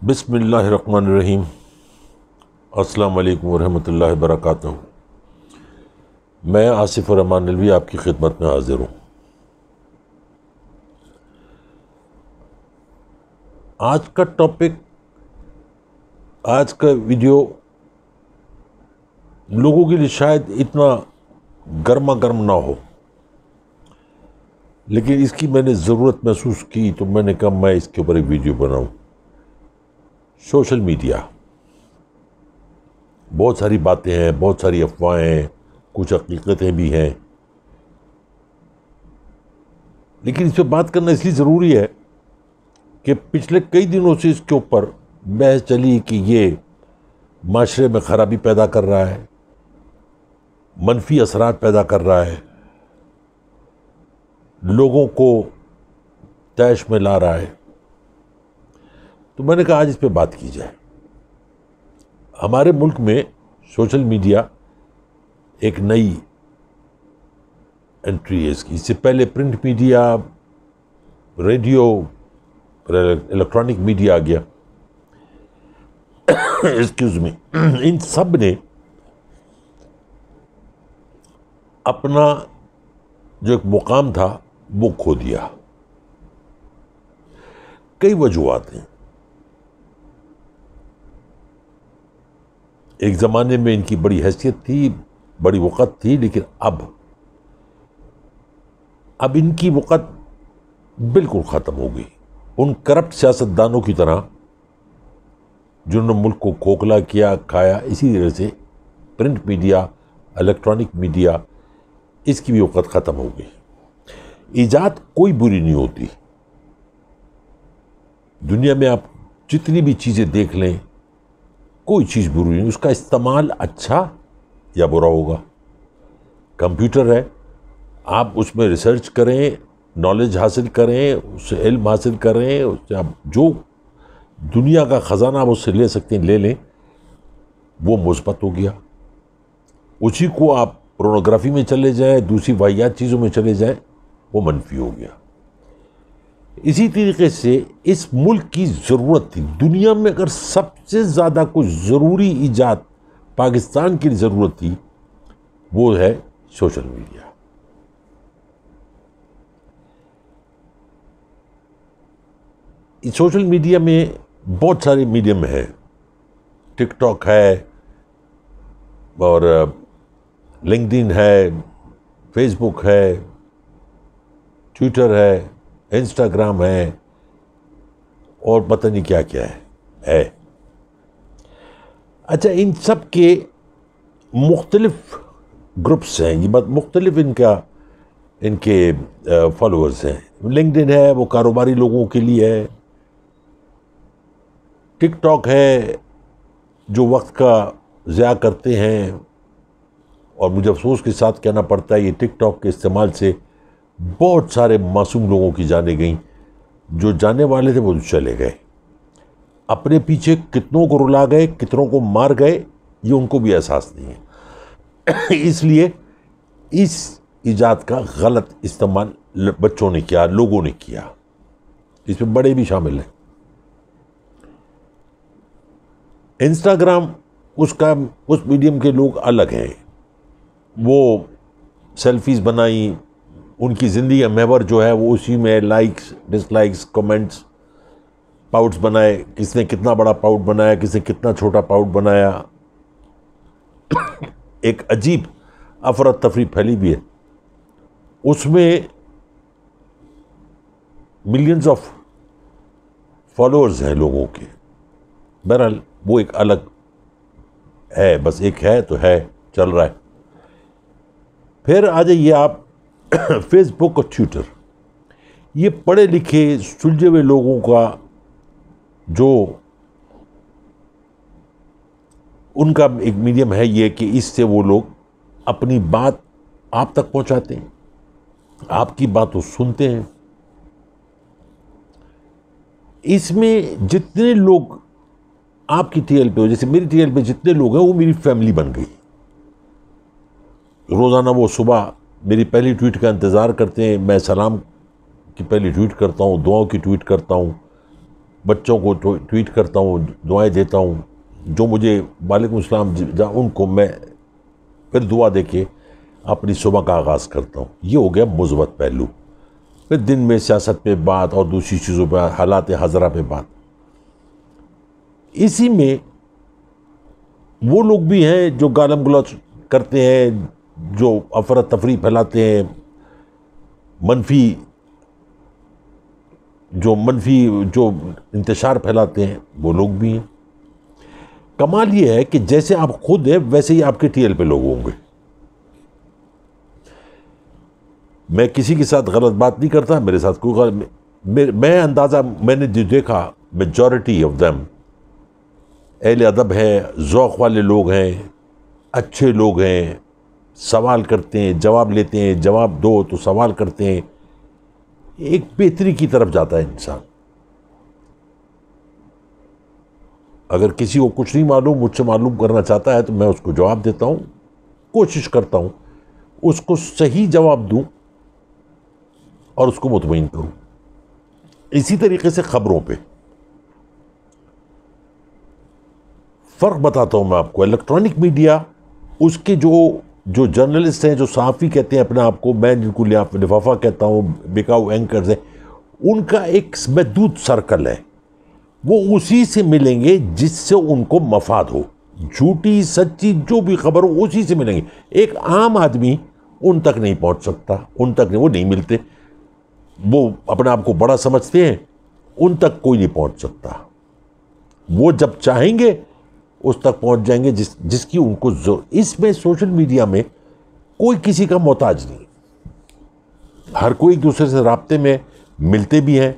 بسم اللہ الرحمن الرحیم۔ السلام علیکم ورحمۃ اللہ وبرکاتہ۔ میں آصف الرحمن نلوی آپ کی خدمت میں حاضر ہوں۔ آج کا ٹاپک، آج کا ویڈیو لوگوں کے لیے شاید اتنا گرما گرم نہ ہو، لیکن اس کی میں نے ضرورت محسوس کی تو میں نے کہا میں اس کے اوپر ایک ویڈیو بناؤں۔ سوشل میڈیا، بہت ساری باتیں ہیں، بہت ساری افواہیں ہیں، کچھ حقیقتیں بھی ہیں، لیکن اس پہ بات کرنا اس لیے ضروری ہے کہ پچھلے کئی دنوں سے اس کے اوپر بحث چلی کہ یہ معاشرے میں خرابی پیدا کر رہا ہے، منفی اثرات پیدا کر رہا ہے، لوگوں کو طیش میں لا رہا ہے۔ تو میں نے کہا آج اس پہ بات کی جائے۔ ہمارے ملک میں سوشل میڈیا ایک نئی انٹری ہے اس سے پہلے print media, radio, electronic media آ گیا۔ ایکسکیوز می، ان سب نے اپنا جو ایک مقام تھا وہ کھو دیا۔ کئی وجوہات ہیں۔ ایک زمانے میں ان کی بڑی حیثیت تھی، بڑی وقت تھی، لیکن اب ان کی وقت بالکل ختم ہو گئی۔ ان کرپٹ سیاستدانوں کی طرح جنہوں نے ملک کو کھوکھلا کیا، کھایا، اسی طرح سے پرنٹ میڈیا، الیکٹرانک میڈیا، اس کی بھی وقت ختم ہو گئی۔ ایجاد کوئی بری نہیں ہوتی۔ دنیا میں آپ جتنی بھی چیزیں دیکھ لیں، کوئی چیز بری نہیں، اس کا استعمال اچھا یا برا ہوگا۔ کمپیوٹر ہے، آپ اس میں ریسرچ کریں، نالج حاصل کریں، اس سے علم حاصل کریں، اس سے آپ جو دنیا کا خزانہ آپ اس سے لے سکتے ہیں لے لیں، وہ مثبت ہو گیا۔ اسی کو آپ پورنوگرافی میں چلے جائیں، دوسری واحیات چیزوں میں چلے جائیں، وہ منفی ہو گیا۔ اسی طریقے سے اس ملک کی ضرورت تھی، دنیا میں اگر سب سے زیادہ کوئی ضروری ایجاد پاکستان کی ضرورت تھی وہ ہے سوشل میڈیا۔ سوشل میڈیا میں بہت سارے میڈیم ہیں، ٹک ٹاک ہے اور لنکڈ ان ہے، فیس بک ہے، ٹویٹر ہے، انسٹاگرام ہے، اور پتہ نہیں کیا کیا ہے۔ اچھا، ان سب کے مختلف گروپس ہیں، یہ بات مختلف ان کے فالوورز ہیں۔ لنکڈ ان ہے، وہ کاروباری لوگوں کے لیے ہے۔ ٹک ٹاک ہے، جو وقت کا ضیاع کرتے ہیں، اور مجھے افسوس کے ساتھ کہنا پڑتا ہے یہ ٹک ٹاک کے استعمال سے بہت سارے معصوم لوگوں کی جانیں گئیں۔ جو جانے والے تھے وہ چلے گئے، اپنے پیچھے کتنوں کو رلا گئے، کتنوں کو مار گئے، یہ ان کو بھی احساس نہیں ہے۔ اس لیے اس ایجاد کا غلط استعمال بچوں نے کیا، لوگوں نے کیا، اس میں بڑے بھی شامل ہیں۔ انسٹاگرام، اس میڈیم کے لوگ الگ ہیں، وہ سیلفیز بنائیں، ان کی زندگی کا محور جو ہے وہ اسی میں لائکس، ڈس لائکس، کمنٹس، پاؤٹس بنائے، کس نے کتنا بڑا پاؤٹ بنایا، کس نے کتنا چھوٹا پاؤٹ بنایا۔ ایک عجیب افراتفری پھیلی بھی ہے، اس میں ملینز آف فالوورز ہیں لوگوں کے۔ بہرحال وہ ایک الگ ہے، بس ایک ہے تو ہے، چل رہا ہے۔ پھر آ جائیے آپ فیس بک اور ٹویٹر، یہ پڑھے لکھے سلجھے ہوئے لوگوں کا جو ان کا ایک میڈیم ہے یہ کہ اس سے وہ لوگ اپنی بات آپ تک پہنچاتے ہیں، آپ کی بات وہ سنتے ہیں۔ اس میں جتنے لوگ آپ کی ٹی ایل پہ ہو، جیسے میری ٹی ایل پہ جتنے لوگ ہیں وہ میری فیملی بن گئی۔ روزانہ وہ صبح میری پہلی ٹویٹ کا انتظار کرتے ہیں، میں سلام کی پہلی ٹویٹ کرتا ہوں، دعاؤں کی ٹویٹ کرتا ہوں، بچوں کو ٹویٹ کرتا ہوں، دعائیں دیتا ہوں، جو مجھے وعلیکم السلام ان کو میں پھر دعا دے کے اپنی صبح کا آغاز کرتا ہوں. یہ ہو گیا مثبت پہلو. پھر دن میں سیاست پہ بات اور دوسری چیزوں پہ، حالات حاضرہ پہ بات. اسی میں وہ لوگ بھی ہیں جو گالم گلوچ کرتے ہیں، جو افراتفری پھیلاتے ہیں، منفی جو انتشار پھیلاتے ہیں، وہ لوگ بھی ہیں. کمال یہ ہے کہ جیسے آپ خود ہیں ویسے ہی آپ کے ٹی ایل پہ لوگ ہوں گے. میں کسی کے ساتھ غلط بات نہیں کرتا، میرے ساتھ کوئی غلط، میں اندازہ میں نے دیکھا میجورٹی آف دیم اہل ادب ہیں، ذوق والے لوگ ہیں، اچھے لوگ ہیں، سوال کرتے ہیں، جواب لیتے ہیں، جواب دو تو سوال کرتے ہیں. ایک بہتری کی طرف جاتا ہے انسان. اگر کسی کو کچھ نہیں معلوم مجھ سے معلوم کرنا چاہتا ہے تو میں اس کو جواب دیتا ہوں، کوشش کرتا ہوں اس کو صحیح جواب دوں اور اس کو مطمئن کروں. اسی طریقے سے خبروں پہ فرق بتاتا ہوں میں آپ کو. الیکٹرانک میڈیا، اس کے جو جرنلسٹ ہیں، جو صحافی کہتے ہیں اپنے آپ کو، میں جن کو لفافہ کہتا ہوں، بکاؤ اینکرز ہیں، ان کا ایک محدود سرکل ہے. وہ اسی سے ملیں گے جس سے ان کو مفاد ہو. جھوٹی سچی جو بھی خبر ہو اسی سے ملیں گے. ایک عام آدمی ان تک نہیں پہنچ سکتا، ان تک نہیں، وہ نہیں ملتے. وہ اپنے آپ کو بڑا سمجھتے ہیں، ان تک کوئی نہیں پہنچ سکتا. وہ جب چاہیں گے اس تک پہنچ جائیں گے جس کی ان کو ضرورت. اس میں سوشل میڈیا میں کوئی کسی کا محتاج نہیں. ہر کوئی ایک دوسرے سے رابطے میں ملتے بھی ہیں.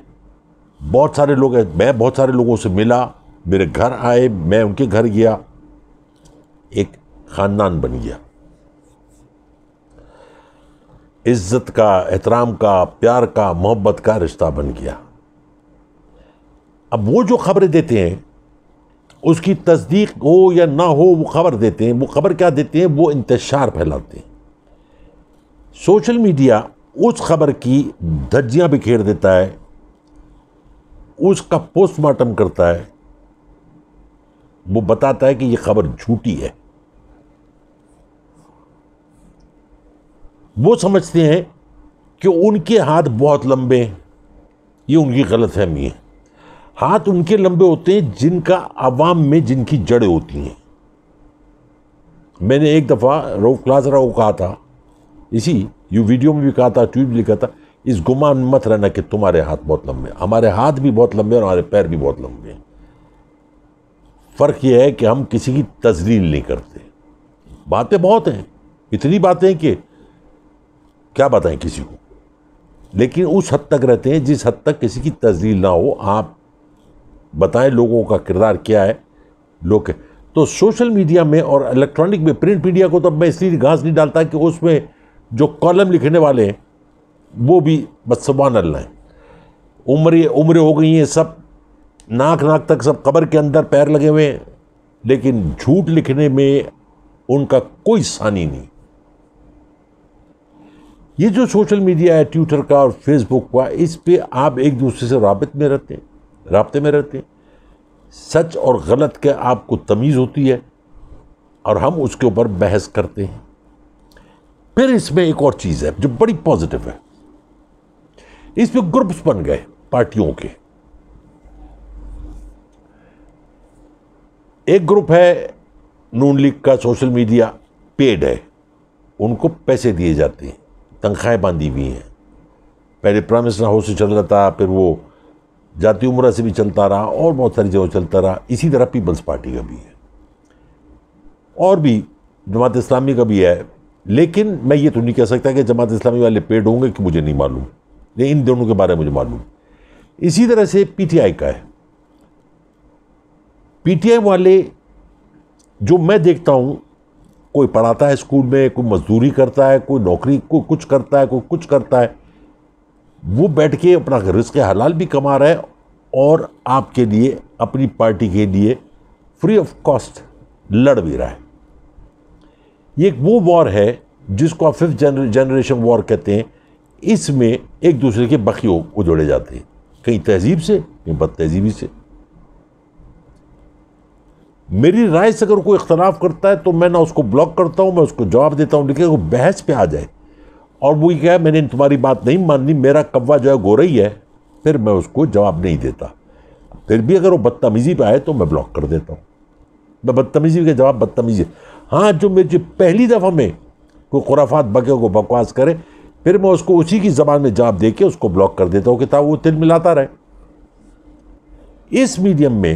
بہت سارے لوگ ہیں، میں بہت سارے لوگوں سے ملا، میرے گھر آئے، میں ان کے گھر گیا، ایک خاندان بن گیا. عزت کا، احترام کا، پیار کا، محبت کا رشتہ بن گیا. اب وہ جو خبریں دیتے ہیں اس کی تصدیق ہو یا نہ ہو، وہ خبر دیتے ہیں. وہ خبر کیا دیتے ہیں؟ وہ انتشار پھیلاتے ہیں. سوشل میڈیا اس خبر کی دھجیاں بکھیر دیتا ہے، اس کا پوسٹ مارٹم کرتا ہے، وہ بتاتا ہے کہ یہ خبر جھوٹی ہے. وہ سمجھتے ہیں کہ ان کے ہاتھ بہت لمبے ہیں. یہ ان کی غلط فہمی ہے. ہاتھ ان کے لمبے ہوتے ہیں جن کا عوام میں جن کی جڑیں ہوتی ہیں. میں نے ایک دفعہ رؤف کلاسرا کو کہا تھا، اسی ویڈیو میں بھی کہا تھا، ٹویٹ بھی لکھا تھا، اس گمان میں مت رہنا کہ تمہارے ہاتھ بہت لمبے ہیں. ہمارے ہاتھ بھی بہت لمبے ہیں اور ہمارے پیر بھی بہت لمبے ہیں. فرق یہ ہے کہ ہم کسی کی تذلیل نہیں کرتے. باتیں بہت ہیں، اتنی باتیں کہ کیا بتائیں کسی کو، لیکن اس حد تک رہتے ہیں جس حد تک کسی کی تذلیل نہ ہو. آپ بتائیں لوگوں کا کردار کیا ہے. لوگ تو سوشل میڈیا میں اور الیکٹرانک میں، پرنٹ میڈیا کو تو میں اس لیے گھاس نہیں ڈالتا کہ اس میں جو کالم لکھنے والے ہیں وہ بھی بس سبحان اللہ ہیں. عمریں ہو گئی ہیں، سب ناک تک سب قبر کے اندر پیر لگے ہوئے ہیں، لیکن جھوٹ لکھنے میں ان کا کوئی ثانی نہیں. یہ جو سوشل میڈیا ہے، ٹویٹر کا اور فیس بک کا، اس پہ آپ ایک دوسرے سے رابطے میں رہتے ہیں. سچ اور غلط کے آپ کو تمیز ہوتی ہے اور ہم اس کے اوپر بحث کرتے ہیں. پھر اس میں ایک اور چیز ہے جو بڑی پازیٹو ہے. اس پہ گروپس بن گئے پارٹیوں کے. ایک گروپ ہے نون لیگ کا، سوشل میڈیا پیڈ ہے، ان کو پیسے دیے جاتے ہیں، تنخواہیں باندھی ہوئی ہیں. پہلے پرائم منسٹر ہاؤس سے چل رہا تھا، پھر وہ جاتی عمرہ سے بھی چلتا رہا اور بہت ساری جگہوں چلتا رہا. اسی طرح پیپلز پارٹی کا بھی ہے اور بھی جماعت اسلامی کا بھی ہے. لیکن میں یہ تو نہیں کہہ سکتا کہ جماعت اسلامی والے پیڈ ہوں گے، کہ مجھے نہیں معلوم، لیکن ان دونوں کے بارے میں مجھے معلوم. اسی طرح سے پی ٹی آئی کا ہے. پی ٹی آئی والے جو میں دیکھتا ہوں، کوئی پڑھاتا ہے اسکول میں، کوئی مزدوری کرتا ہے، کوئی نوکری، کوئی کچھ کرتا ہے، کوئی کچھ کرتا ہے، وہ بیٹھ کے اپنا رزق حلال بھی کما رہا ہے اور آپ کے لیے، اپنی پارٹی کے لیے فری آف کاسٹ لڑ بھی رہا ہے. یہ ایک وہ وار ہے جس کو آپ 5th جنریشن وار کہتے ہیں. اس میں ایک دوسرے کے بخیوں اجوڑے جاتے ہیں، کہیں تہذیب سے، کہیں بد تہذیبی سے. میری رائے سے اگر کوئی اختلاف کرتا ہے تو میں نہ اس کو بلاک کرتا ہوں، میں اس کو جواب دیتا ہوں، لیکن وہ بحث پہ آ جائے اور وہ یہ کہا میں نے تمہاری بات نہیں ماننی، میرا کوا جو ہے گورئی ہے، پھر میں اس کو جواب نہیں دیتا. پھر بھی اگر وہ بدتمیزی پہ آئے تو میں بلاک کر دیتا ہوں. میں بدتمیزی کے جواب بدتمیزی. ہاں جو میری پہلی دفعہ میں کوئی خرافات بکے کو بکواس کرے، پھر میں اس کو اسی کی زبان میں جواب دے کے اس کو بلاک کر دیتا ہوں کہ تاکہ وہ تل ملاتا رہے. اس میڈیم میں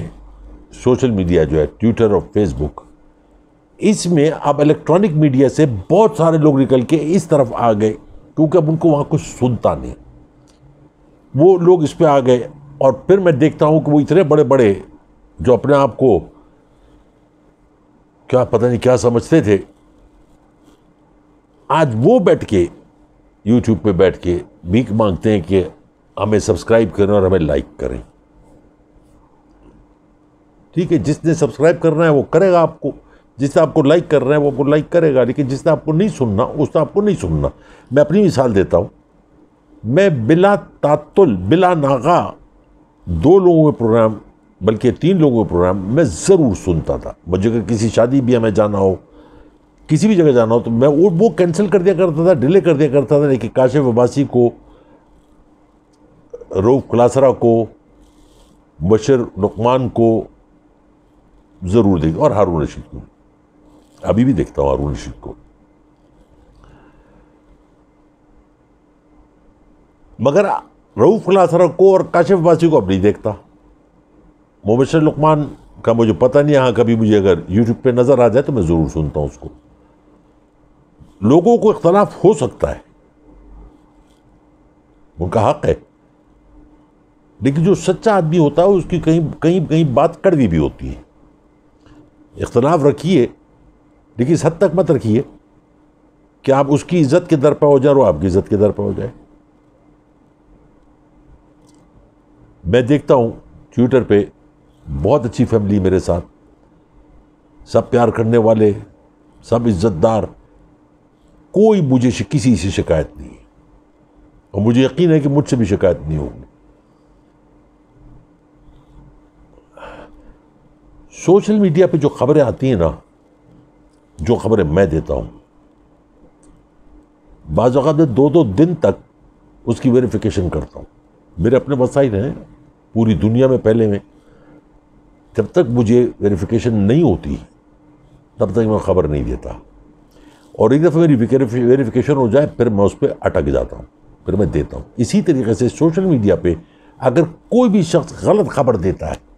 سوشل میڈیا جو ہے ٹویٹر اور فیس بک، اس میں اب الیکٹرانک میڈیا سے بہت سارے لوگ نکل کے اس طرف آ گئے کیونکہ اب ان کو وہاں کچھ سنتا نہیں. وہ لوگ اس پہ آ گئے اور پھر میں دیکھتا ہوں کہ وہ اتنے بڑے بڑے جو اپنے آپ کو کیا پتہ نہیں کیا سمجھتے تھے، آج وہ بیٹھ کے یوٹیوب پہ بیٹھ کے بھیک مانگتے ہیں کہ ہمیں سبسکرائب کریں اور ہمیں لائک کریں. ٹھیک ہے، جس نے سبسکرائب کرنا ہے وہ کرے گا آپ کو، جس نے آپ کو لائک کرنا ہے وہ آپ کو لائک کرے گا، لیکن جس نے آپ کو نہیں سننا اس نے آپ کو نہیں سننا. میں اپنی مثال دیتا ہوں. میں بلا تعطل بلا ناغہ 2 لوگوں کے پروگرام بلکہ 3 لوگوں کے پروگرام میں ضرور سنتا تھا. مجھے اگر کسی شادی بھی ہمیں جانا ہو، کسی بھی جگہ جانا ہو، تو میں وہ کینسل کر دیا کرتا تھا، ڈیلے کر دیا کرتا تھا. لیکن کاشف عباسی کو، رؤف کلاسرا کو، مبشر لقمان کو ضرور دیکھ، اور ہارون رشید کو ابھی بھی دیکھتا ہوں. ہارون رشید کو مگر رؤف کلاسرا کو اور کاشف عباسی کو اب نہیں دیکھتا. مبشر لقمان کا مجھے پتہ نہیں، یہاں کبھی مجھے اگر یوٹیوب پہ نظر آ جائے تو میں ضرور سنتا ہوں اس کو. لوگوں کو اختلاف ہو سکتا ہے، ان کا حق ہے، لیکن جو سچا آدمی ہوتا ہے اس کی کہیں بات کڑوی بھی ہوتی ہے. اختلاف رکھیے لیکن اس حد تک مت رکھیے کہ آپ اس کی عزت کے در پہ ہو جائے اور وہ آپ کی عزت کے در پہ ہو جائے. میں دیکھتا ہوں ٹویٹر پہ بہت اچھی فیملی میرے ساتھ، سب پیار کرنے والے، سب عزت دار، کوئی مجھے کسی سے شکایت نہیں ہے، اور مجھے یقین ہے کہ مجھ سے بھی شکایت نہیں ہوگی. سوشل میڈیا پہ جو خبریں آتی ہیں نا، جو خبریں میں دیتا ہوں، بعض اوقات میں 2 دن تک اس کی ویریفیکیشن کرتا ہوں. میرے اپنے وسائل ہیں پوری دنیا میں. پہلے میں جب تک مجھے ویریفیکیشن نہیں ہوتی تب تک میں خبر نہیں دیتا، اور ایک دفعہ میری ویریفیکیشن ہو جائے پھر میں اس پہ اٹک جاتا ہوں، پھر میں دیتا ہوں. اسی طریقے سے سوشل میڈیا پہ اگر کوئی بھی شخص غلط خبر دیتا ہے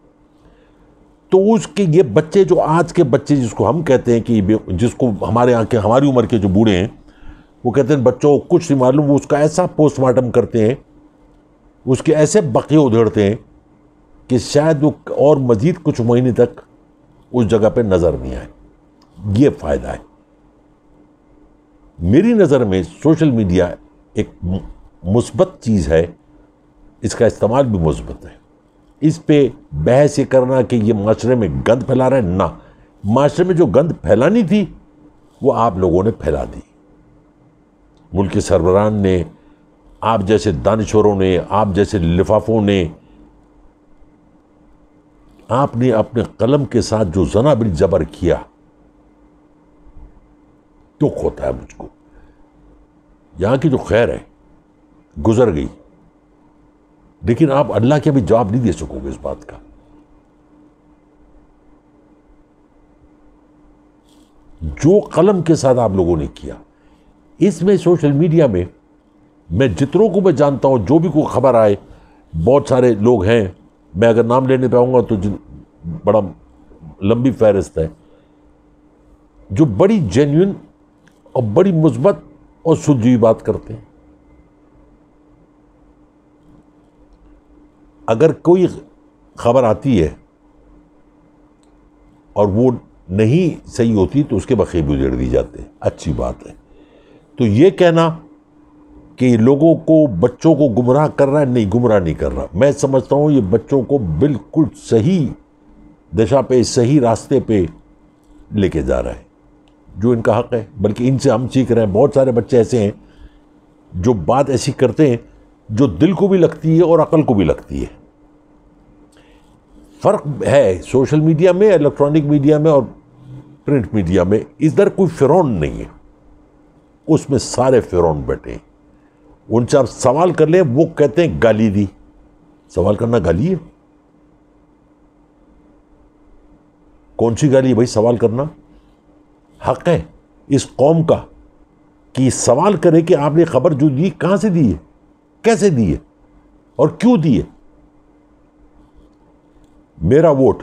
تو اس کے یہ بچے، جو آج کے بچے جس کو ہم کہتے ہیں کہ جس کو ہمارے یہاں کے ہماری عمر کے جو بوڑھے ہیں وہ کہتے ہیں بچوں کو کچھ نہیں معلوم، وہ اس کا ایسا پوسٹ مارٹم کرتے ہیں، اس کے ایسے بقیے ادھیڑتے ہیں کہ شاید وہ اور مزید کچھ مہینے تک اس جگہ پہ نظر نہیں آئے. یہ فائدہ ہے. میری نظر میں سوشل میڈیا ایک مثبت چیز ہے، اس کا استعمال بھی مثبت ہے. اس پہ بحث یہ کرنا کہ یہ معاشرے میں گند پھیلا رہا ہے، نہ، معاشرے میں جو گند پھیلانی تھی وہ آپ لوگوں نے پھیلا دی. ملک کے سربراہان نے، آپ جیسے دانشوروں نے، آپ جیسے لفافوں نے، آپ نے اپنے قلم کے ساتھ جو زنا بالجبر کیا، دکھ ہوتا ہے مجھ کو. یہاں کی جو خیر ہے گزر گئی، لیکن آپ اللہ کے بھی جواب نہیں دے سکو گے اس بات کا. جو قلم کے ساتھ آپ لوگوں نے کیا، اس میں سوشل میڈیا میں میں جتنوں کو میں جانتا ہوں، جو بھی کوئی خبر آئے، بہت سارے لوگ ہیں، میں اگر نام لینے پہ آؤں گا تو بڑا لمبی فہرست ہے، جو بڑی جینوئن اور بڑی مثبت اور سلجھی بات کرتے ہیں. اگر کوئی خبر آتی ہے اور وہ نہیں صحیح ہوتی تو اس کے بخیب اجڑ دی جاتے ہیں، اچھی بات ہے. تو یہ کہنا کہ لوگوں کو، بچوں کو گمراہ کر رہا ہے، نہیں، گمراہ نہیں کر رہا. میں سمجھتا ہوں یہ بچوں کو بالکل صحیح دشا پہ، صحیح راستے پہ لے کے جا رہا ہے، جو ان کا حق ہے. بلکہ ان سے ہم سیکھ رہے ہیں. بہت سارے بچے ایسے ہیں جو بات ایسی کرتے ہیں جو دل کو بھی لگتی ہے اور عقل کو بھی لگتی ہے. فرق ہے سوشل میڈیا میں, الیکٹرانک میڈیا میں اور پرنٹ میڈیا میں. ادھر کوئی فرعون نہیں ہے, اس میں سارے فرعون بیٹھے ہیں. ان سے آپ سوال کر لیں, وہ کہتے ہیں گالی دی. سوال کرنا گالی ہے؟ کون سی گالی ہے بھائی سوال کرنا؟ حق ہے اس قوم کا کہ سوال کرے کہ آپ نے خبر جو دی کہاں سے دی ہے, کیسے دی ہے اور کیوں دی ہے. میرا ووٹ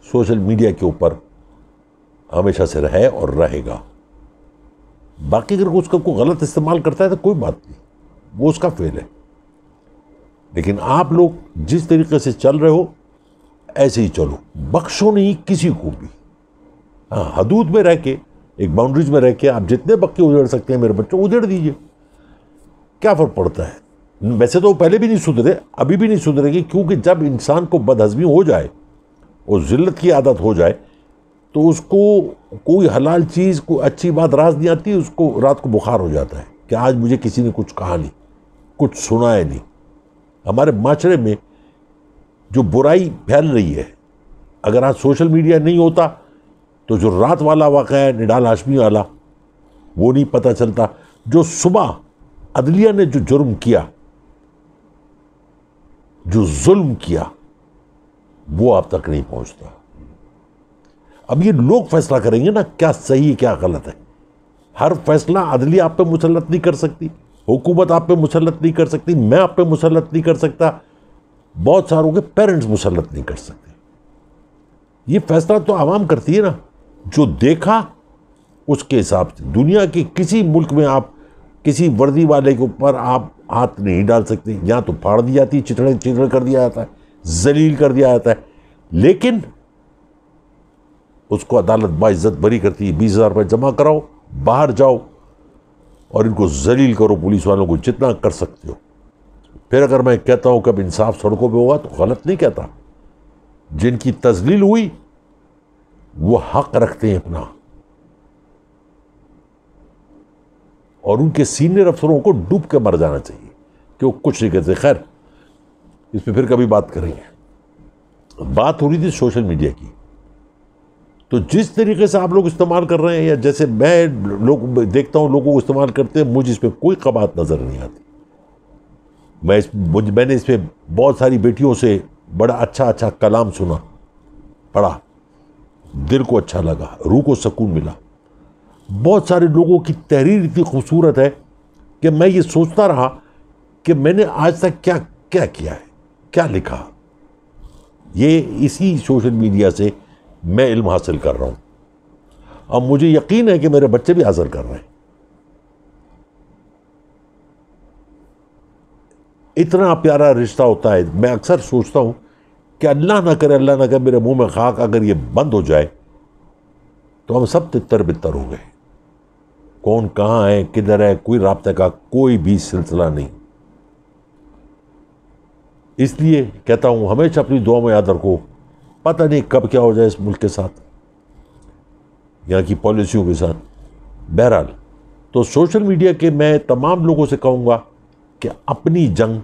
سوشل میڈیا کے اوپر ہمیشہ سے رہے اور رہے گا. باقی اگر اس کا کوئی غلط استعمال کرتا ہے تو کوئی بات نہیں, وہ اس کا فعل ہے. لیکن آپ لوگ جس طریقے سے چل رہے ہو ایسے ہی چلو, بخشو نہیں کسی کو بھی. ہاں, حدود میں رہ کے, ایک باؤنڈریز میں رہ کے آپ جتنے بکے اجڑ سکتے ہیں میرے بچوں اجڑ دیجئے. کیا فرق پڑتا ہے؟ ویسے تو وہ پہلے بھی نہیں سدھرے, ابھی بھی نہیں سدھرے گی, کیونکہ جب انسان کو بدہضمی ہو جائے اور ذلت کی عادت ہو جائے تو اس کو کوئی حلال چیز, کوئی اچھی بات راز نہیں آتی. اس کو رات کو بخار ہو جاتا ہے کہ آج مجھے کسی نے کچھ کہا نہیں, کچھ سنایا نہیں. ہمارے معاشرے میں جو برائی پھیل رہی ہے, اگر آج سوشل میڈیا نہیں ہوتا تو جو رات والا واقعہ ہے نڈال ہاشمی والا, وہ نہیں پتہ چلتا. جو صبح عدلیہ نے جو جرم کیا, جو ظلم کیا, وہ آپ تک نہیں پہنچتا. اب یہ لوگ فیصلہ کریں گے نا کیا صحیح ہے کیا غلط ہے. ہر فیصلہ عدلیہ آپ پہ مسلط نہیں کر سکتی, حکومت آپ پہ مسلط نہیں کر سکتی, میں آپ پہ مسلط نہیں کر سکتا, بہت ساروں کے پیرنٹس مسلط نہیں کر سکتے. یہ فیصلہ تو عوام کرتی ہے نا. جو دیکھا اس کے حساب سے. دنیا کے کسی ملک میں آپ کسی وردی والے کے اوپر آپ ہاتھ نہیں ڈال سکتے. یہاں تو پھاڑ دی جاتی, چتڑے کر دیا جاتا ہے, ذلیل کر دیا جاتا ہے. لیکن اس کو عدالت باعزت بری کرتی ہے. 20,000 روپے جمع کراؤ, باہر جاؤ اور ان کو ذلیل کرو, پولیس والوں کو جتنا کر سکتے ہو. پھر اگر میں کہتا ہوں کہ اب انصاف سڑکوں پہ ہوگا تو غلط نہیں کہتا. جن کی تذلیل ہوئی وہ حق رکھتے ہیں اپنا, اور ان کے سینئر افسروں کو ڈوب کے مر جانا چاہیے کہ وہ کچھ نہیں کہتے. خیر, اس پہ پھر کبھی بات کریں گے. بات ہو رہی تھی سوشل میڈیا کی. تو جس طریقے سے آپ لوگ استعمال کر رہے ہیں, یا جیسے میں لوگ دیکھتا ہوں لوگوں کو استعمال کرتے ہیں, مجھے اس پہ کوئی قباحت نظر نہیں آتی. میں نے اس پہ بہت ساری بیٹیوں سے بڑا اچھا کلام سنا, پڑھا, دل کو اچھا لگا, روح کو سکون ملا. بہت سارے لوگوں کی تحریر اتنی خوبصورت ہے کہ میں یہ سوچتا رہا کہ میں نے آج تک کیا کیا ہے, کیا لکھا. یہ اسی سوشل میڈیا سے میں علم حاصل کر رہا ہوں. اب مجھے یقین ہے کہ میرے بچے بھی حاصل کر رہے ہیں. اتنا پیارا رشتہ ہوتا ہے. میں اکثر سوچتا ہوں کہ اللہ نہ کرے میرے منہ میں خاک اگر یہ بند ہو جائے تو ہم سب تتر بتر ہو گئے. کون کہاں ہے, کدھر ہے, کوئی رابطے کا کوئی بھی سلسلہ نہیں. اس لیے کہتا ہوں ہمیشہ اپنی دعا میں یاد رکھو, پتہ نہیں کب کیا ہو جائے اس ملک کے ساتھ, یہاں کی پالیسیوں کے ساتھ. بہرحال تو سوشل میڈیا کے میں تمام لوگوں سے کہوں گا کہ اپنی جنگ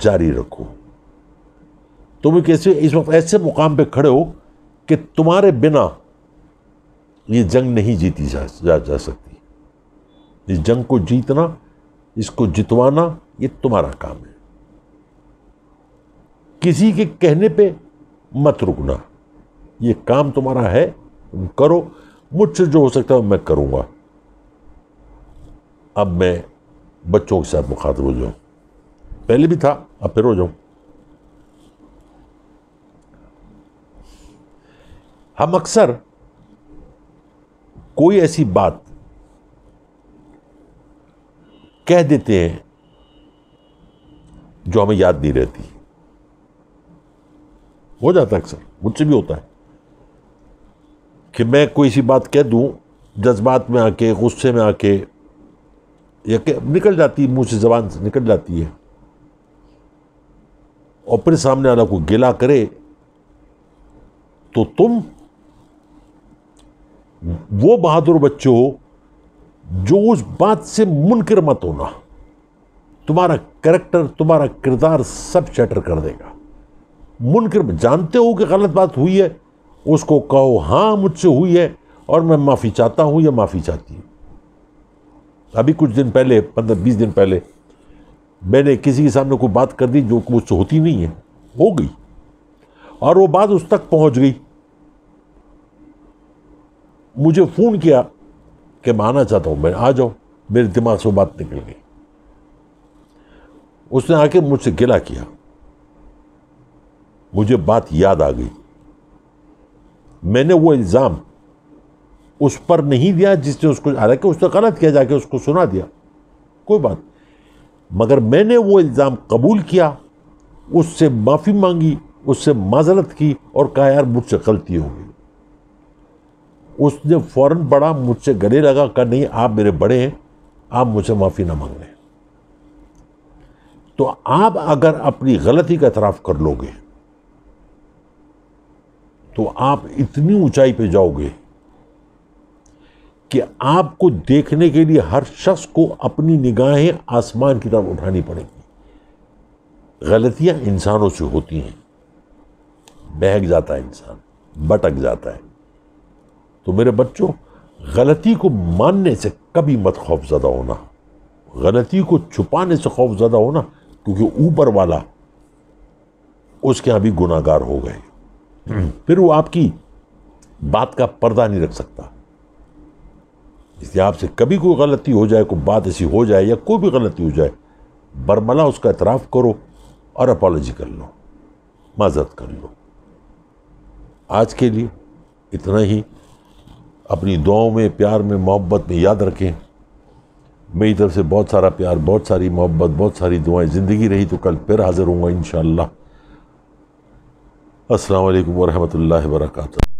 جاری رکھو. تم اس وقت ایسے مقام پہ کھڑے ہو کہ تمہارے بنا یہ جنگ نہیں جیتی جا سکتی. اس جنگ کو جیتنا, اس کو جتوانا, یہ تمہارا کام ہے. کسی کے کہنے پہ مت رکنا, یہ کام تمہارا ہے, تم کرو. مجھ سے جو ہو سکتا ہے میں کروں گا. اب میں بچوں کے ساتھ مخاطب ہو جاؤں, پہلے بھی تھا اب پھر ہو جاؤں. ہم اکثر کوئی ایسی بات کہہ دیتے ہیں جو ہمیں یاد نہیں رہتی. ہو جاتا ہے اکثر, مجھ سے بھی ہوتا ہے کہ میں کوئی سی بات کہہ دوں جذبات میں آ کے, غصے میں آ کے, یا کہ نکل جاتی منہ سے, زبان سے نکل جاتی ہے, اور پھر سامنے والا کو گلا کرے تو تم وہ بہادر بچے ہو جو اس بات سے منکر مت ہونا. تمہارا کریکٹر، تمہارا کردار سب شیٹر کر دے گا۔ منکر جانتے ہو کہ غلط بات ہوئی ہے، اس کو کہو ہاں مجھ سے ہوئی ہے اور میں معافی چاہتا ہوں یا معافی چاہتی ہوں۔ ابھی کچھ دن پہلے، 15-20 دن پہلے، میں نے کسی کے سامنے کوئی بات کر دی جو مجھ سے ہوتی نہیں ہے، ہو گئی، اور وہ بات اس تک پہنچ گئی۔ مجھے فون کیا کہ میں آنا چاہتا ہوں، میں آ جاؤ، میرے دماغ سے وہ بات نکل گئی۔ اس نے آ کے مجھ سے گلہ کیا، مجھے بات یاد آ گئی، میں نے وہ الزام اس پر نہیں دیا جس نے اس کو، حالانکہ اس نے غلط کیا، جا کے اس کو سنا دیا، کوئی بات، مگر میں نے وہ الزام قبول کیا، اس سے معافی مانگی، اس سے معذرت کی اور کہا یار مجھ سے غلطی ہو گئی۔ اس نے فوراً بڑا مجھ سے گلے لگا، کہا نہیں آپ میرے بڑے ہیں، آپ مجھ سے معافی نہ مانگ لیں۔ تو آپ اگر اپنی غلطی کا اعتراف کر لو گے تو آپ اتنی اونچائی پہ جاؤ گے کہ آپ کو دیکھنے کے لیے ہر شخص کو اپنی نگاہیں آسمان کی طرف اٹھانی پڑیں گی۔ غلطیاں انسانوں سے ہوتی ہیں، بہک جاتا ہے انسان، بھٹک جاتا ہے۔ تو میرے بچوں، غلطی کو ماننے سے کبھی مت خوف زدہ ہونا، غلطی کو چھپانے سے خوف زدہ ہونا، کیونکہ اوپر والا اس کے ہاں بھی گناہ گار ہو گئے، پھر وہ آپ کی بات کا پردہ نہیں رکھ سکتا۔ اس لیے آپ سے کبھی کوئی غلطی ہو جائے، کوئی بات ایسی ہو جائے یا کوئی بھی غلطی ہو جائے، برملا اس کا اعتراف کرو اور اپالوجی کر لو، معذرت کر لو۔ آج کے لیے اتنا ہی۔ اپنی دعاؤں میں، پیار میں، محبت میں یاد رکھیں۔ میری طرف سے بہت سارا پیار، بہت ساری محبت، بہت ساری دعائیں۔ زندگی رہی تو کل پھر حاضر ہوں گا انشاءاللہ۔ السلام علیکم ورحمۃ اللہ وبرکاتہ۔